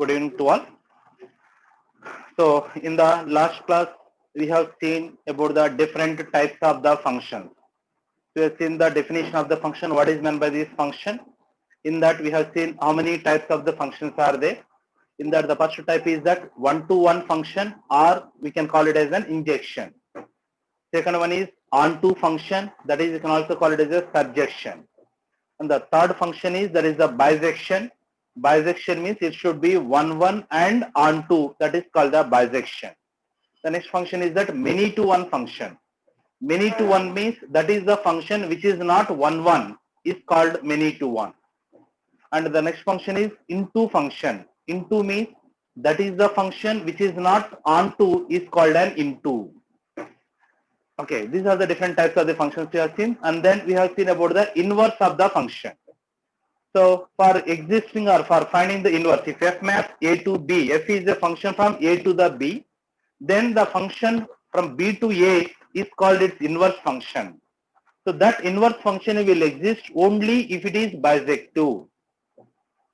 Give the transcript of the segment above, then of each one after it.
Good evening to all. So in the last class, we have seen about the different types of the functions. We have seen the definition of the function, what is meant by this function. In that we have seen how many types of the functions are there. In that the first type is that one-to-one function, or we can call it as an injection. Second one is on-to function, that is you can also call it as a surjection. And the third function is that is the bisection. Bisection means it should be one and onto, that is called the bisection. The next function is that many to one function. Many to one means that is the function which is not one is called many to one. And the next function is into function. Into means that is the function which is not onto is called an into. Okay, these are the different types of the functions we have seen, and then we have seen about the inverse of the function. So for existing or for finding the inverse, if f maps a to b, f is a function from a to the b, then the function from b to a is called its inverse function. So that inverse function will exist only if it is bisective.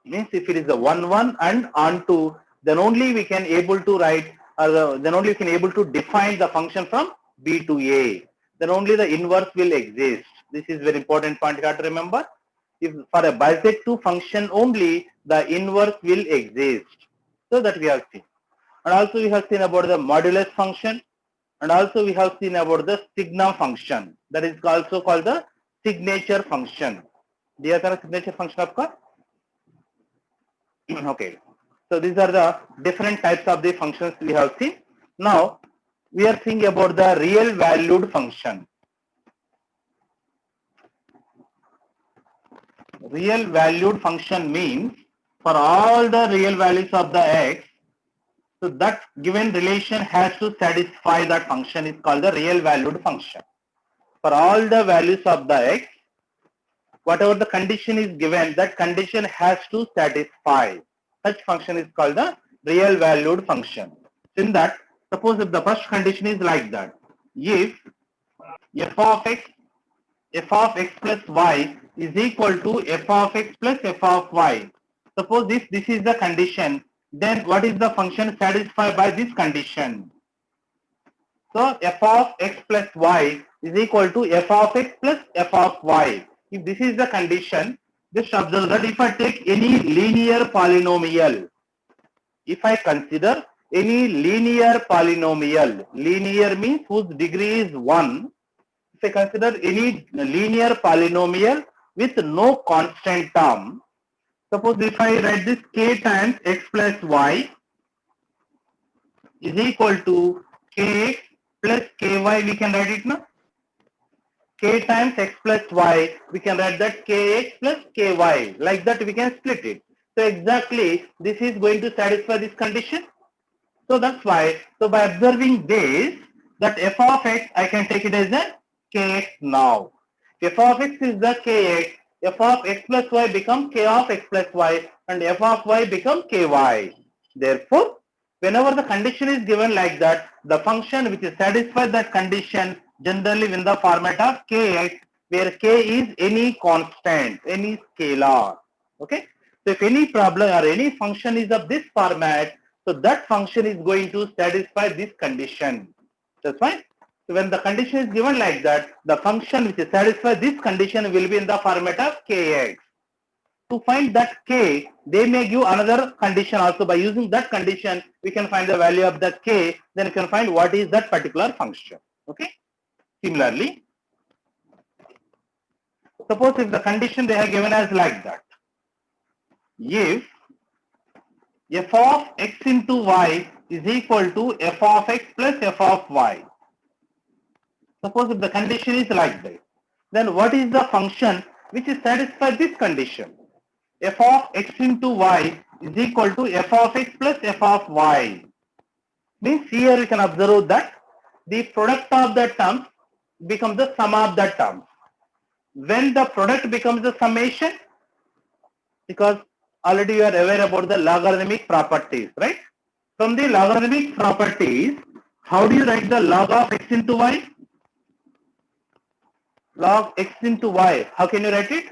Means if it is the one and onto, then only we can able to write, or then only we can able to define the function from b to a. Then only the inverse will exist. This is very important point you have to remember. If for a bisective function only, the inverse will exist. So that we have seen. And also we have seen about the modulus function, and also we have seen about the sigma function, that is also called the signature function. Do you have a signature function of course? Okay, so these are the different types of the functions we have seen. Now we are seeing about the real valued function. Real valued function means for all the real values of the x, so that given relation has to satisfy that function is called the real valued function. For all the values of the x, whatever the condition is given, that condition has to satisfy. Such function is called the real valued function. In that, suppose if the first condition is like that, if f of x plus y is equal to f of x plus f of y. Suppose if this is the condition, then what is the function satisfied by this condition? So f of x plus y is equal to f of x plus f of y. If this is the condition, just observe that if I take any linear polynomial, if I consider any linear polynomial, linear means whose degree is 1, if I consider any linear polynomial with no constant term, suppose if I write this k times x plus y is equal to kx plus ky, we can write it now. K times x plus y, we can write that kx plus ky. Like that we can split it. So exactly this is going to satisfy this condition. So that's why, so by observing this, that f of x, I can take it as a kx now. F of x is the kx, f of x plus y becomes k of x plus y, and f of y becomes ky. Therefore, whenever the condition is given like that, the function which is satisfied that condition generally in the format of kx, where k is any constant, any scalar. Okay. So if any problem or any function is of this format, so that function is going to satisfy this condition. That's why, so when the condition is given like that, the function which is satisfy this condition will be in the format of kx. To find that k, they may give another condition also. By using that condition, we can find the value of the k, then we can find what is that particular function. Okay. Similarly, suppose if the condition they have given as like that, if f of x into y is equal to f of x plus f of y. Suppose if the condition is like this, then what is the function which is satisfied this condition? F of x into y is equal to f of x plus f of y. Means here we can observe that the product of the terms becomes the sum of the terms. When the product becomes the summation, because already you are aware about the logarithmic properties, right? From the logarithmic properties, how do you write the log of x into y? Log x into y. How can you write it?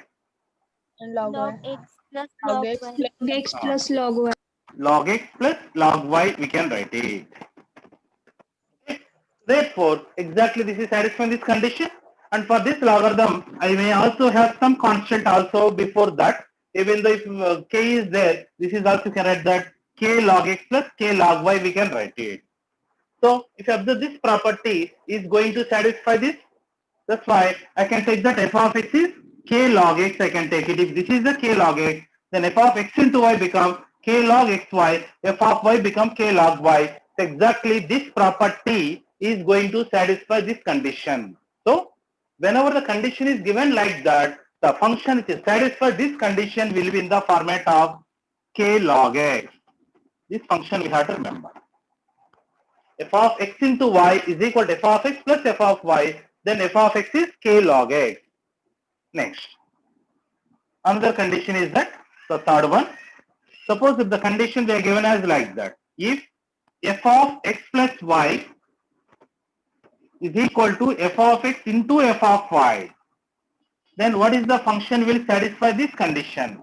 Log Log y. x plus Log log x y. plus Log x plus log y. log x plus log y, we can write it. Okay. Therefore, exactly this is satisfying this condition. And for this logarithm, I may also have some constant also before that. Even though if k is there, this is also can write that k log x plus k log y, we can write it. So if you observe this property is going to satisfy this, that's why I can take that f of x is k log x, I can take it. If this is the k log x, then f of x into y becomes k log xy, f of y becomes k log y. So exactly this property is going to satisfy this condition. So whenever the condition is given like that, the function which is satisfied this condition will be in the format of k log x. This function we have to remember. F of x into y is equal to f of x plus f of y, then f of x is k log x. Next, another condition is that, the third one, suppose if the condition they are given as like that, if f of x plus y is equal to f of x into f of y, then what is the function will satisfy this condition?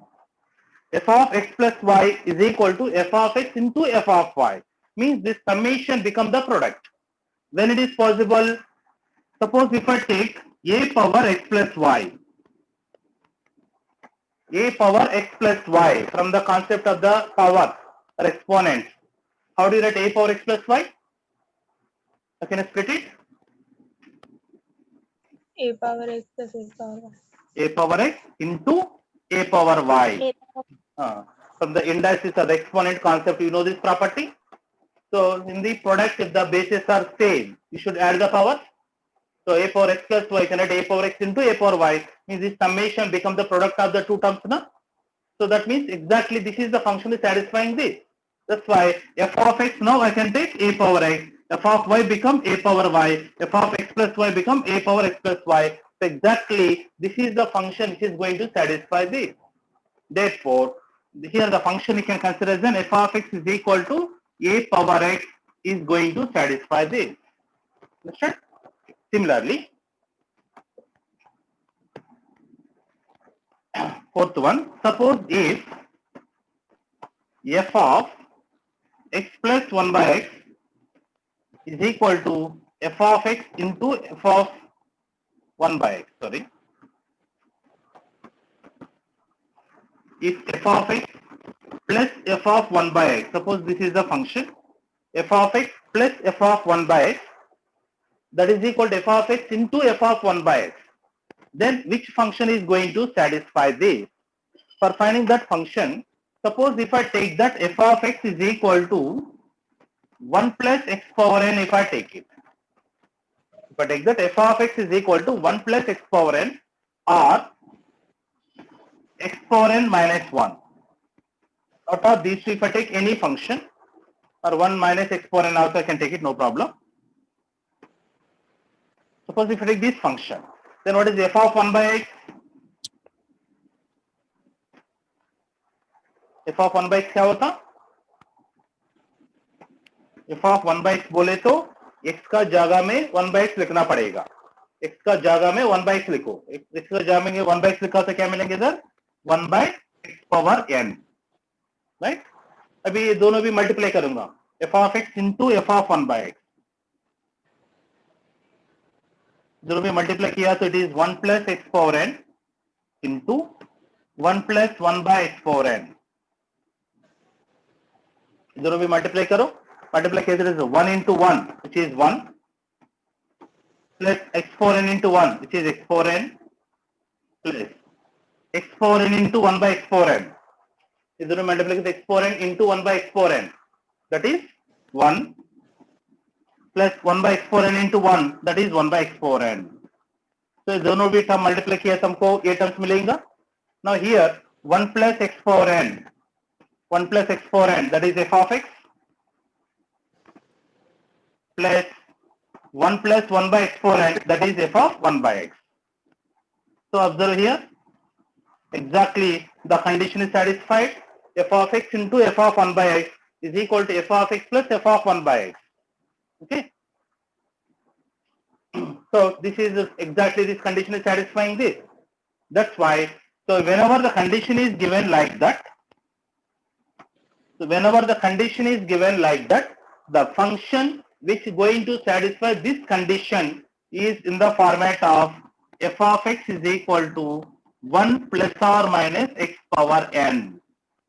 F of x plus y is equal to f of x into f of y, means this summation becomes the product. When it is possible, suppose if I take a power x plus y, a power x plus y from the concept of the power or exponent. How do you write a power x plus y? Can I split it? A power x plus a power y. A power x into a power y. From the indices of the exponent concept, you know this property. So in the product, if the bases are same, you should add the powers. So a power x plus y can write a power x into a power y, means this summation becomes the product of the two terms. Na? So that means exactly this is the function is satisfying this. That's why f of x now I can take a power x, f of y become a power y, f of x plus y become a power x plus y. So exactly this is the function which is going to satisfy this. Therefore, here the function you can consider as an f of x is equal to a power x is going to satisfy this. Understand? Similarly, fourth one, suppose if f of x plus 1 by x is equal to f of x into f of 1 by x, sorry. If f of x plus f of 1 by x, suppose this is the function, f of x plus f of 1 by x, that is equal to f of x into f of 1 by x. Then which function is going to satisfy this? For finding that function, suppose if I take that f of x is equal to 1 plus x power n, if I take it. If I take that f of x is equal to 1 plus x power n or x power n minus 1. Out of these two, if I take any function or 1 minus x power n also I can take it, no problem. Suppose if I take this function, then what is f of 1 by x? f of 1 by x क्या होता? f of 1 by x बोले तो x का जगह में 1 by x लिखना पड़ेगा. x का जगह में 1 by x लिखो. x का जगह में 1 by x लिखा तो क्या मिलेंगे इधर? 1 by x power n. Right? अभी ये दोनों भी मल्टीप्लाई करूंगा. f of x into f of 1 by x. दोनों भी मल्टीप्लाई किया तो it is 1 plus x power n into 1 plus 1 by x power n. दोनों भी मल्टीप्लाई करो. मल्टीप्लाई किया तो 1 into 1 which is 1 plus x power n into 1 which is x power n plus x power n into 1 by x power n. ये दोनों multiply किया तो x power n into 1 by x power n, that is 1 plus 1 by x power n into 1, that is 1 by x power n. So ये दोनों भी term multiply किया तो हमको ये टर्म्स मिलेगा. Now here 1 plus x power n, 1 plus x power n, that is f of x, plus 1 plus 1 by x power n, that is f of 1 by x. So observe here, exactly the condition is satisfied. F of x into f of 1 by x is equal to f of x plus f of 1 by x. Okay. So this is exactly, this condition is satisfying this. That's why, so whenever the condition is given like that, So whenever the condition is given like that, the function which is going to satisfy this condition is in the format of f of x is equal to 1 plus or minus x power n.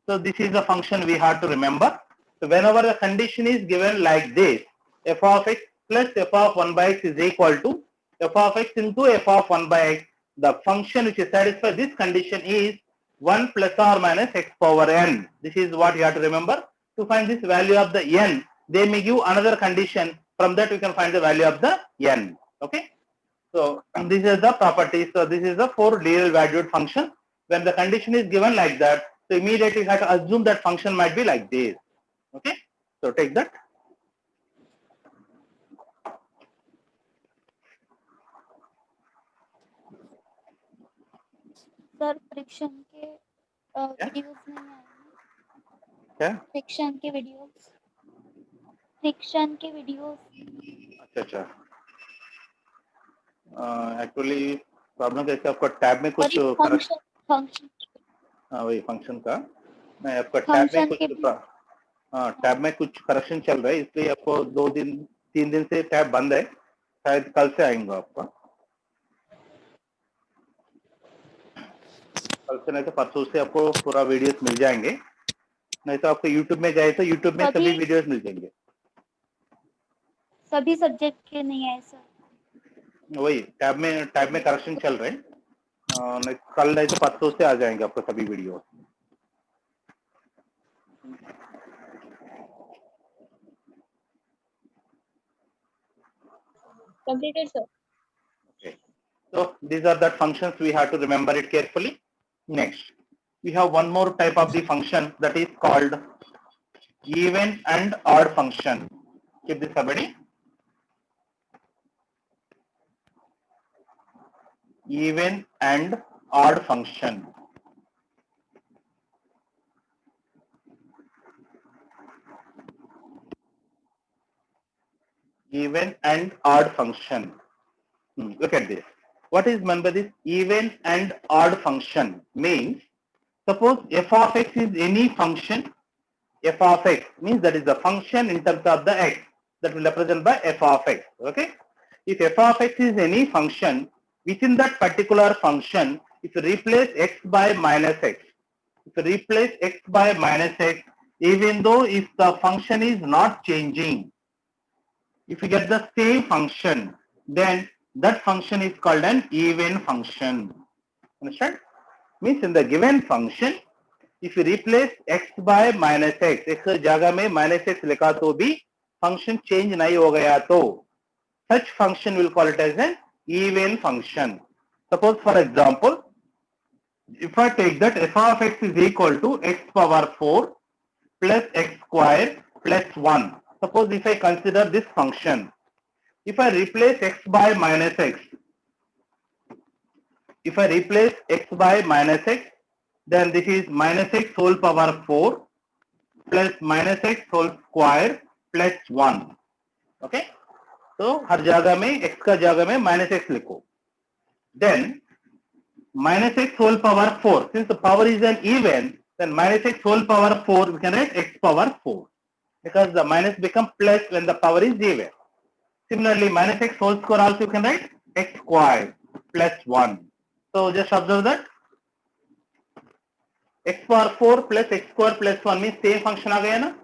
So this is the function we have to remember. So whenever the condition is given like this, f of x plus f of 1 by x is equal to f of x into f of 1 by x. The function which is satisfy this condition is 1 plus or minus x power n. This is what you have to remember. To find this value of the n, they may give another condition. From that we can find the value of the n. Okay. So this is the property. So this is the 4 real valued function. When the condition is given like that, so immediately you have to assume that function might be like this. Okay. So take that. Sir friction के Yeah. Videos नहीं आए क्या? Friction के videos अच्छा अच्छा. Actually problem कैसे आपका tab में कुछ फंक्शन हाँ वही फंक्शन का नहीं आपका टैब में कुछ हाँ टैब में कुछ करेक्शन चल रहा है इसलिए आपको 3 दिन से टैब बंद है शायद कल से आएंगे आपका कल से नहीं तो परसों से आपको पूरा वीडियोस मिल जाएंगे नहीं तो आपको यूट्यूब में जाए तो यूट्यूब में सभी वीडियोस मिल जाएंगे सभी सब्जेक्ट के नहीं आए सर वही टैब में करेक्शन चल रहे हैं कल नहीं तो परसों से आ जाएंगे आपको सभी video Completed, sir. Okay. So these are the functions we have to remember it carefully. Next, we have one more type of the function that is called even and odd function. Keep this everybody. Even and odd function. Even and odd function. Look at this. What is meant by this even and odd function? Means, suppose f of x is any function. F of x means that is the function in terms of the x that will represent by f of x. Okay. If f of x is any function, within that particular function, if you replace x by minus x, even though if the function is not changing, if you get the same function, then that function is called an even function. Understand? Means in the given function, if you replace x by minus x, x जगह में minus x लिखा तो भी function change नहीं हो गया तो such function will call it as an even function. Suppose for example, if I take that f of x is equal to x power 4 plus x square plus 1. Suppose if I consider this function, if I replace x by minus x, then this is minus x whole power 4 plus minus x whole square plus 1. Okay? So हर जगह में x का जगह में minus x लिखो. Then minus x whole power 4. Since the power is an even, then minus x whole power 4 we can write x power 4 because the minus becomes plus when the power is even. Similarly, minus x whole square also you can write x square plus 1. So just observe that x power 4 plus x square plus 1 means same function आ गया ना,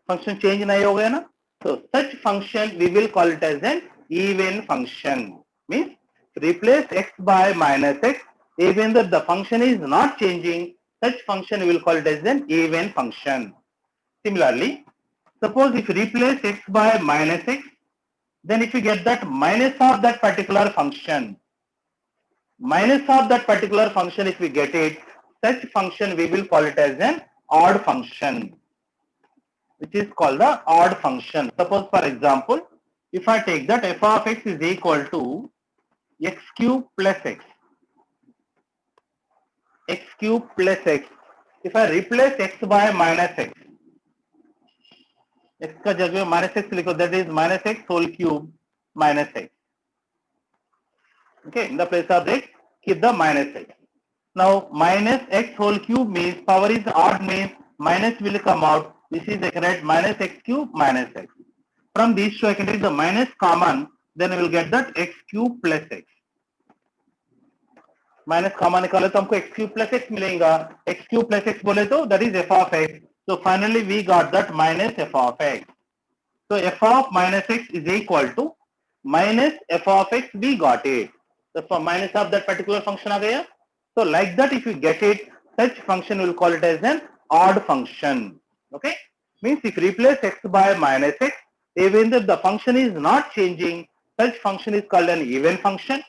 function change नहीं हो गया ना. So such function we will call it as an even function. Means replace x by minus x, even though the function is not changing, such function we will call it as an even function. Similarly, suppose if you replace x by minus x, then if you get that minus of that particular function, if we get it, such function we will call it as an odd function, which is called the odd function. Suppose for example, if I take that f of x is equal to x cube plus x, if I replace x by minus x, x का जगह minus x लिखो, that is minus x whole cube minus x. Okay, in the place of x, keep the minus x. Now minus x whole cube means power is odd, means minus will come out. This is I can write minus x cube minus x. From these two I can take the minus common, then I will get that x cube plus x. Minus common निकाले तो हमको x cube plus x मिलेगा. x cube plus x बोले तो that is f of x. So finally we got that minus f of x. So f of minus x is equal to minus f of x. We got it. So for minus of that particular function आ गया. So like that if you get it, such function will call it as an odd function. Okay? Means if you replace x by minus x, even if the function is not changing, such function is called an even function.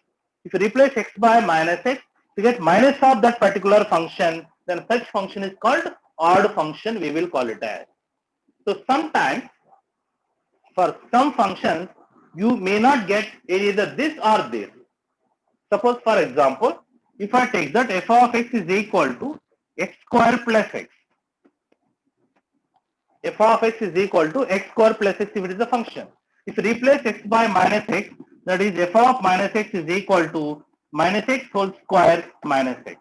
If you replace x by minus x, to get minus of that particular function, then such function is called odd function, we will call it as. So sometimes for some functions you may not get either this or this. Suppose for example, if I take that f of x is equal to x square plus x. F of x is equal to x square plus x if it is a function. If you replace x by minus x, that is f of minus x is equal to minus x whole square minus x.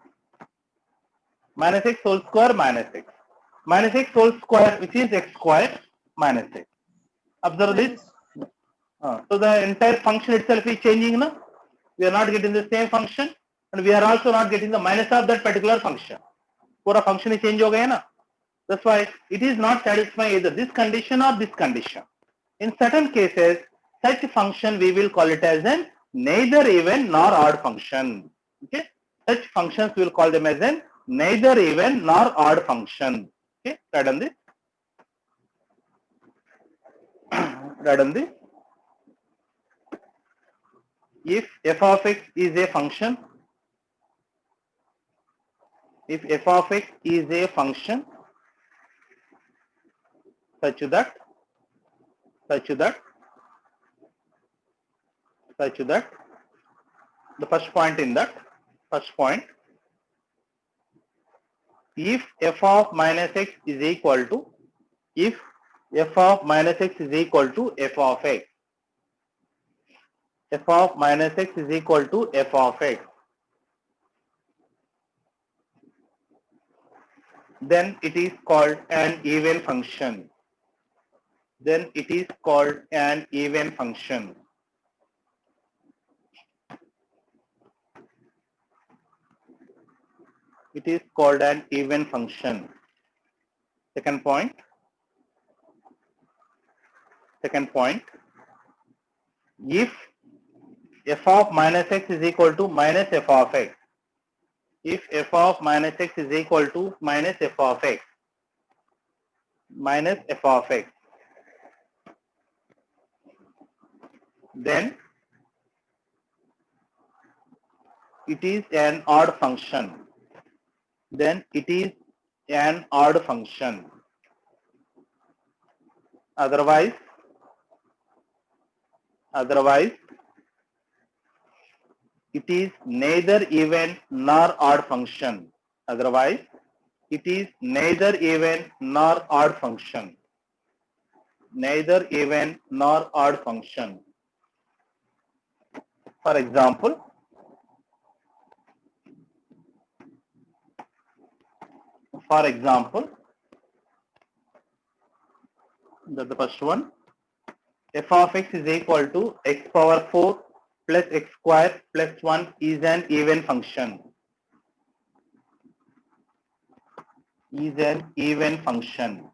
Minus x whole square minus x. Minus x whole square which is x square minus x. Observe this. So the entire function itself is changing now. We are not getting the same function and we are also not getting the minus of that particular function. पूरा function ही change हो गया ना. That's why it is not satisfying either this condition or this condition. In certain cases, such function we will call it as an neither even nor odd function. Okay, such functions we will call them as an neither even nor odd function. Okay, right on this. Right on this. If f of x is a function, if f of x is a function such that the first point in that first point, if f of minus x is equal to f of minus x is equal to f of x, f of minus x is equal to f of x, then it is called an even function. Then it is called an even function. It is called an even function. Second point. If f of minus x is equal to minus f of x, if f of minus x is equal to minus f of x, then it is an odd function. Then it is an odd function. Otherwise it is neither even nor odd function. Otherwise it is neither even nor odd function. Neither even nor odd function. For example, that's the first one. F of x is equal to x power 4 plus x square plus 1 is an even function. Is an even function.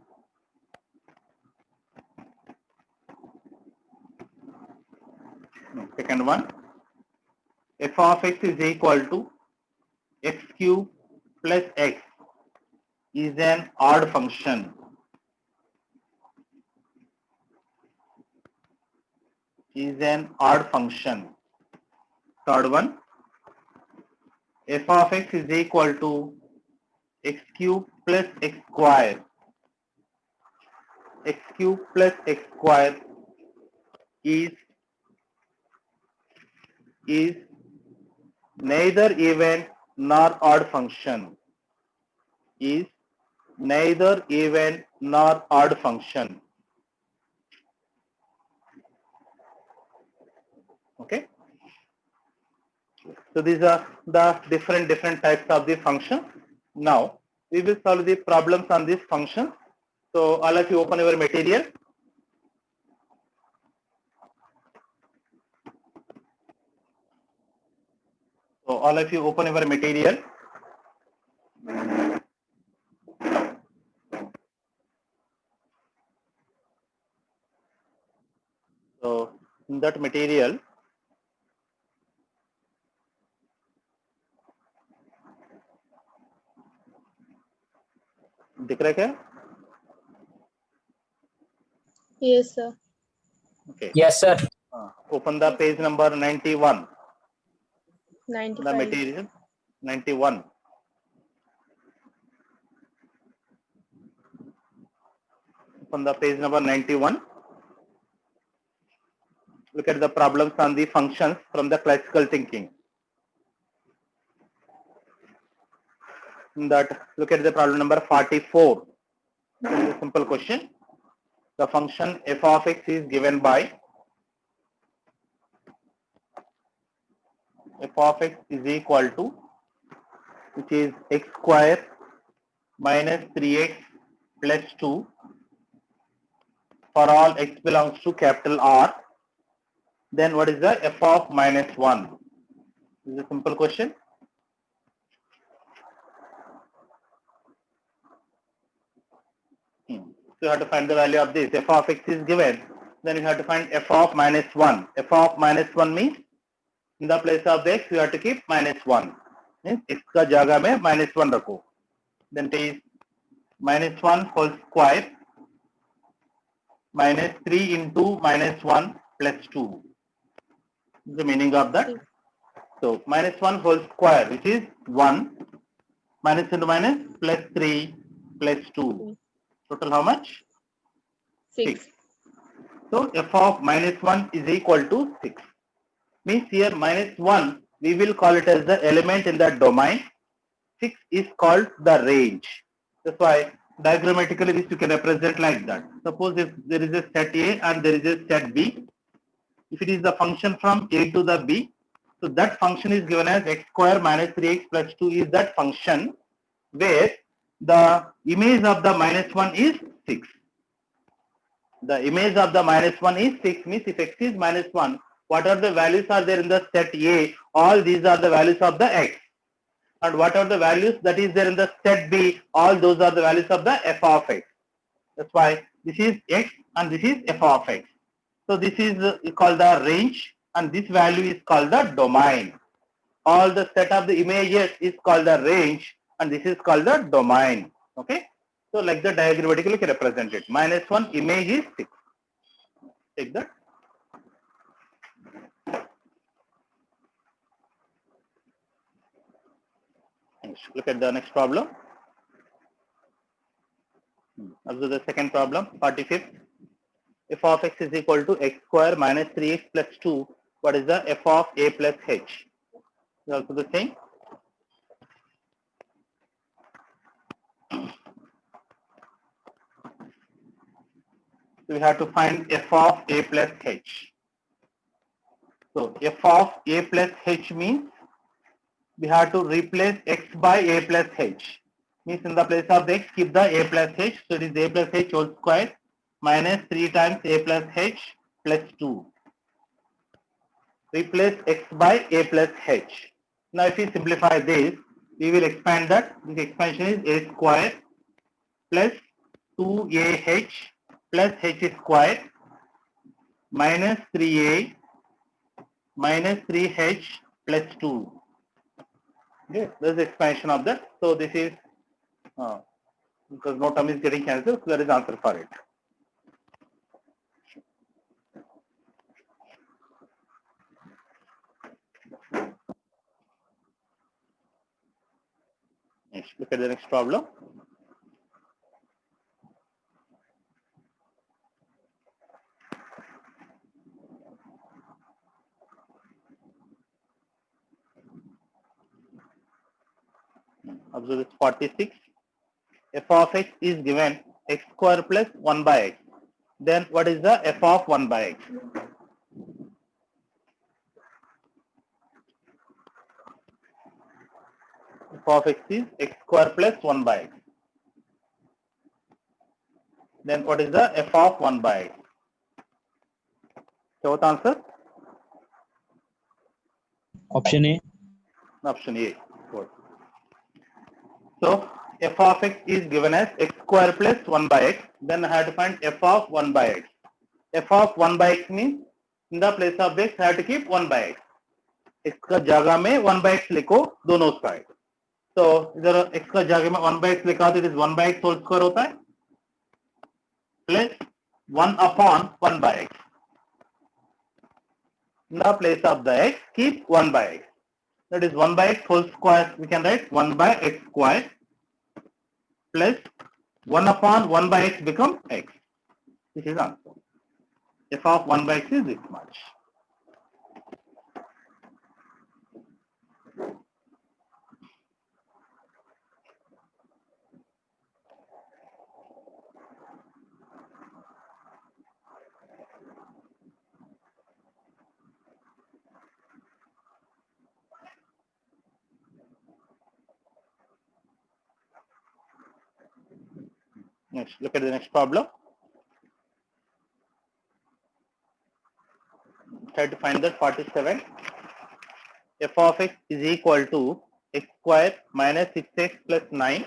Second one, f of x is equal to x cube plus x is an odd function. Is an odd function. Third one, f of x is equal to x cube plus x square. X cube plus x square is neither even nor odd function. Is neither even nor odd function. Okay. So these are the different types of the function. Now we will solve the problems on this function. So all of you open your material. So all of you open your material. So in that material, दिख रहा है क्या? Yes, sir. Okay. Yes, sir. Open the page number 91. The 95. material 91. Open the page number 91. Look at the problems on the functions from the classical thinking. In that, look at the problem number 44. This is a simple question. The function f of x is given by f of x is equal to, which is x square minus 3x plus 2 for all x belongs to capital R. Then what is the f of minus 1? This is a simple question. So you have to find the value of this. F of x is given. Then you have to find f of minus 1. F of minus 1 means in the place of the x you have to keep minus 1. Means x का जगह में minus 1 रखो. Then it is minus 1 whole square minus 3 into minus 1 plus 2. This is the meaning of that. So minus 1 whole square, which is 1, minus into minus plus 3 plus 2. Total how much? 6. So f of minus 1 is equal to 6. Means here minus 1, we will call it as the element in the domain. 6 is called the range. That's why diagrammatically this you can represent like that. Suppose if there is a set A and there is a set B. If it is the function from A to the B, so that function is given as x square minus 3x plus 2 is that function where the image of the minus 1 is 6. The image of the minus 1 is 6 means if x is minus 1, what are the values are there in the set A? All these are the values of the x. And what are the values that is there in the set B? All those are the values of the f of x. That's why this is x and this is f of x. So this is called the range and this value is called the domain. All the set of the images is called the range and this is called the domain. Okay. So like the diagrammatically you can represent it. Minus 1 image is 6. Take that. Look at the next problem. Observe the second problem, 45th. F of x is equal to x square minus 3x plus 2. What is the f of a plus h? Is also the same. So we have to find f of a plus h. So f of a plus h means we have to replace x by a plus h. Means in the place of the x, keep the a plus h. So it is a plus h whole square minus 3 times a plus h plus 2. Replace x by a plus h. Now if we simplify this, we will expand that. This expansion is a square plus 2ah plus h square minus 3a minus 3h plus 2. Okay, this is the expansion of that. So this is because no term is getting cancelled, so there is answer for it. Next, look at the next problem. Observe this 46. F of x is given x square plus 1 by x. Then what is the f of 1 by x? of x is x square plus 1 by x. Then what is the f of 1 by x? So what answer? Option A. Option A. Good. So f of x is given as x square plus 1 by x. Then I have to find f of 1 by x. F of 1 by x means in the place of x I have to keep 1 by x. x का जगह में 1 by x लिखो दोनों side. तो इधर x का जगह में 1 by x लिखा तो it is 1 by x whole square होता है plus 1 upon 1 by x. In the place of the x, keep 1 by x. That is 1 by x whole square. We can write 1 by x square plus 1 upon 1 by x become x. This is answer. F of 1 by x is this much. Next, look at the next problem. Try to find that 47. F of x is equal to x square minus 6x plus 9,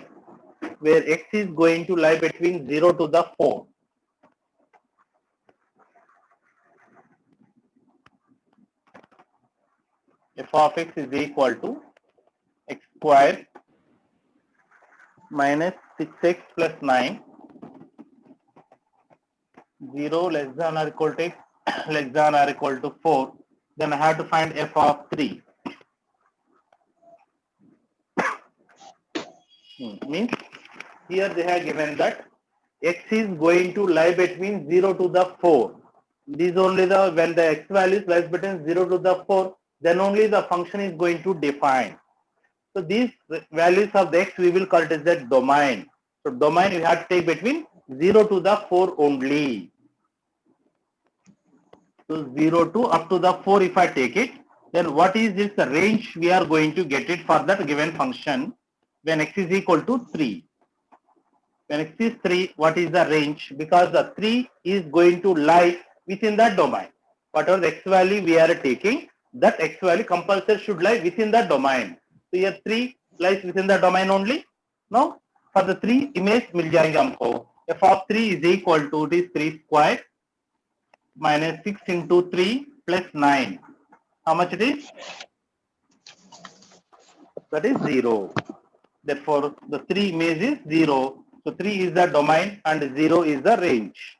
where x is going to lie between 0 to the 4. F of x is equal to x square minus 6x plus 9, 0 less than or equal to x, less than or equal to 4. Then I have to find f of 3. Means here they have given that x is going to lie between 0 to the 4. This only the when the x value lies between 0 to the 4, then only the function is going to define. So these values of the x we will call it as the domain. So domain we have to take between 0 to the 4 only. So 0 to up to the 4 if I take it, then what is this range we are going to get it for that given function when x is equal to 3. When x is 3, what is the range? Because the 3 is going to lie within that domain. Whatever the x value we are taking, that x value compulsory should lie within the domain. So here 3 lies within the domain only. No, for the 3 image मिल जाएंगे हमको. F of 3 is equal to this 3 square minus 6 into 3 plus 9. How much it is? That is 0. Therefore, the 3 image is 0. So 3 is the domain and 0 is the range.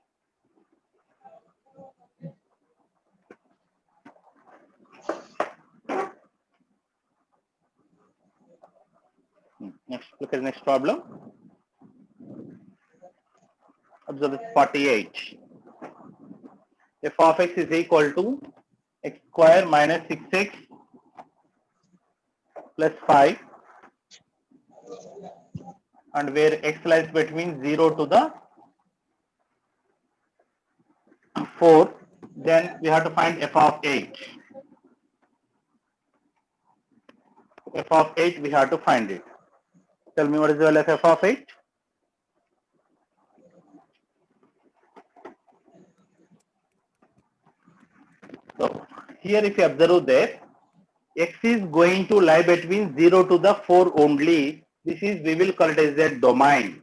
Next, look at the next problem. Observe this 48. F of x is equal to x square minus 6x plus 5, and where x lies between 0 to the 4, then we have to find f of 8. F of 8 we have to find it. Tell me what is the value of f of 8? So here if you observe there, x is going to lie between 0 to the 4 only. This is we will call it as a domain.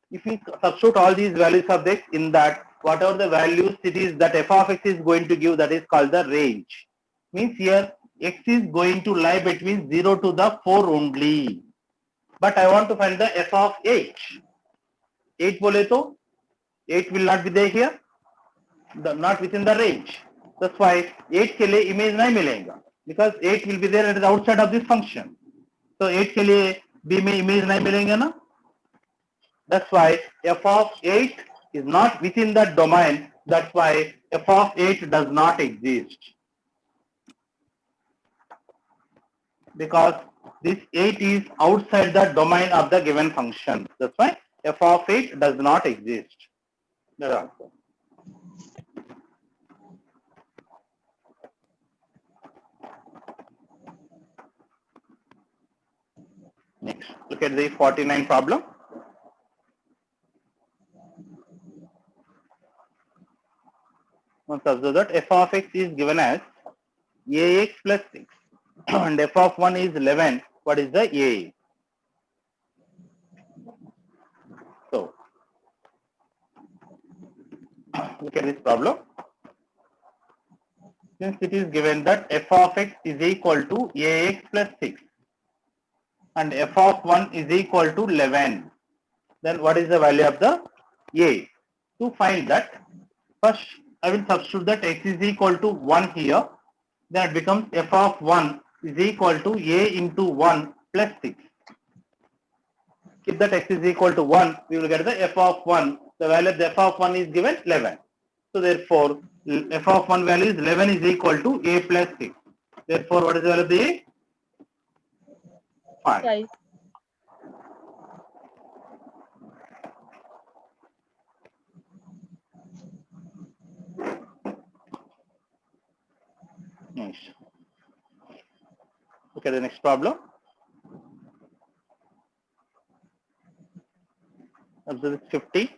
If we substitute all these values of x in that, whatever the values it is that f of x is going to give, that is called the range. Means here x is going to lie between 0 to the 4 only. But I want to find the f of 8. 8 बोले तो 8 will not be there here, not within the range. That's why 8 के लिए image नहीं मिलेगा, because 8 will be there at the outside of this function. So 8 के लिए b में image नहीं मिलेंगे ना. That's why f of 8 is not within that domain. That's why f of 8 does not exist. Because this 8 is outside the domain of the given function. That's why f of 8 does not exist. That's the answer. Next, look at the 49 problem. Now observe that f of x is given as ax plus 6 and f of 1 is 11. What is the a? So, look at this problem. Since it is given that f of x is equal to ax plus 6 and f of 1 is equal to 11, then what is the value of the a? To find that, first I will substitute that x is equal to 1 here. Then it becomes f of 1 is equal to a into 1 plus 6. If that x is equal to 1, we will get the f of 1. The value of the f of 1 is given 11. So therefore, f of 1 value is 11 is equal to a plus 6. Therefore, what is the value of the a? 5. 5. Next. Look at the next problem. Observe 50.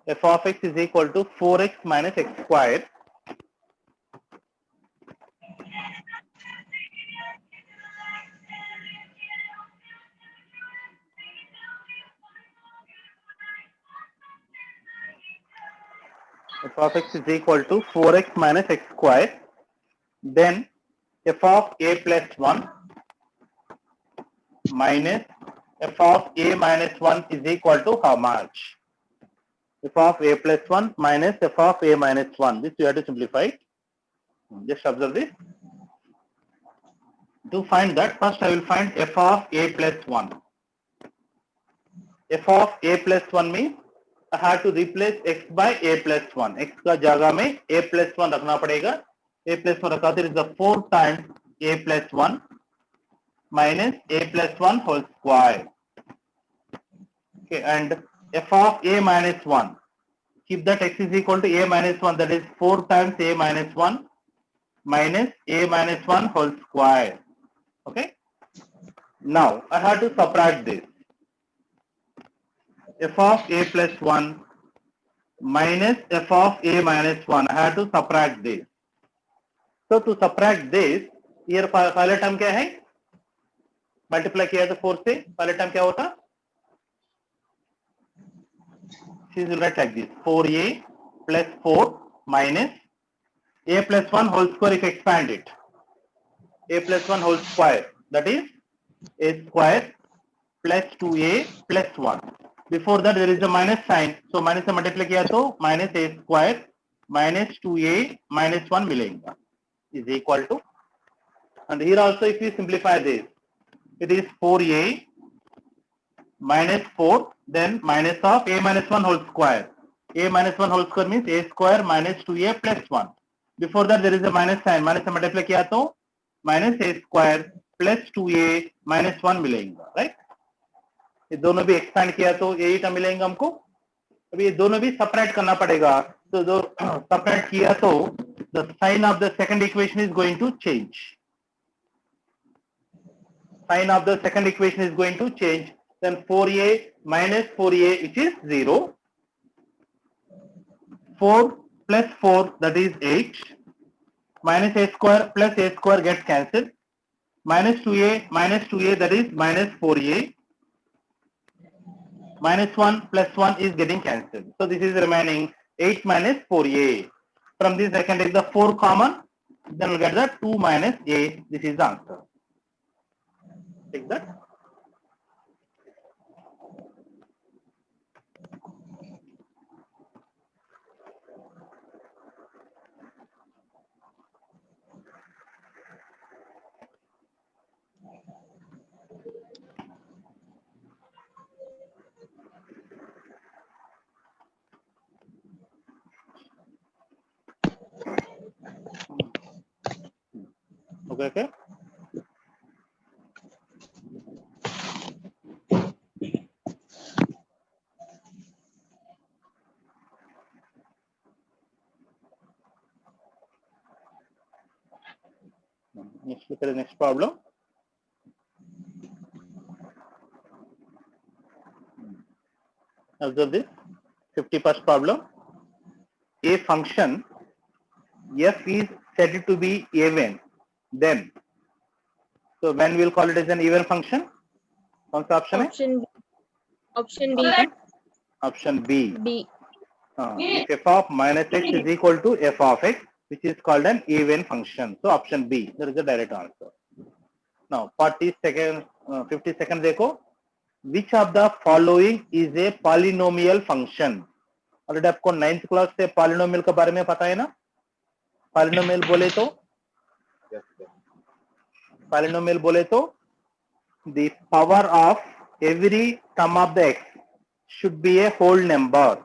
F of x is equal to 4x minus x squared. F of x is equal to 4x minus x squared. Then f of a plus 1 minus f of a minus 1 is equal to how much? F of a plus 1 minus f of a minus 1. This you have to simplify. Just observe this. To find that, first I will find f of a plus 1. F of a plus 1 means I have to replace x by a plus 1. X का जगह में a plus 1 रखना पड़ेगा. A plus 1 रखा तो it is the 4 times a plus 1 minus a plus 1 whole square. Okay, and f of a minus 1. Keep that x is equal to a minus 1, that is 4 times a minus 1 minus a minus 1 whole square. Okay. Now I have to subtract this. F of a plus 1 minus f of a minus 1. I have to subtract this. So to subtract this, here पहला term क्या है? Multiply किया तो 4 से पहला term क्या होता? She will write like this: 4a plus 4 minus a plus 1 whole square. If you expand it, a plus 1 whole square, that is a square plus 2a plus 1. Before that there is a minus sign, so minus से multiply किया तो minus a square minus 2a minus 1 मिलेगा is equal to, and here also if you simplify this, it is 4a minus 4, then minus of a minus 1 whole square. A minus 1 whole square means a square minus 2a plus 1. Before that there is a minus sign, minus से multiply किया तो minus a square plus 2a minus 1 मिलेगा, right? ये दोनों भी expand किया तो यही टर्म मिलेंगे हमको. अभी ये दोनों भी सेपरेट करना पड़ेगा, तो जो सेपरेट किया तो the sign of the second equation is going to change. Sign of the second equation is going to change. Then 4a minus 4a, which is 0. 4 plus 4, that is 8. Minus a square plus a square gets cancelled. Minus 2a, that is minus 4a. Minus 1 plus 1 is getting cancelled. So this is remaining 8 minus 4a. From this I can take the 4 common, then we'll get the 2 minus a. This is the answer. Take that. Okay. Let's look at the next problem. Observe this 51st problem. A function f is said to be even, then so when we'll call it as an even function? कौन सा option है? Option B. Option B. B. If f of minus x is equal to f of x, which is called an even function. So option B, there is a direct answer. Now 52nd, 52nd देखो. Which of the following is a polynomial function? Already आपको 9th class से polynomial के बारे में पता है ना? Polynomial बोले तो the power of every sum of the x should be a whole number.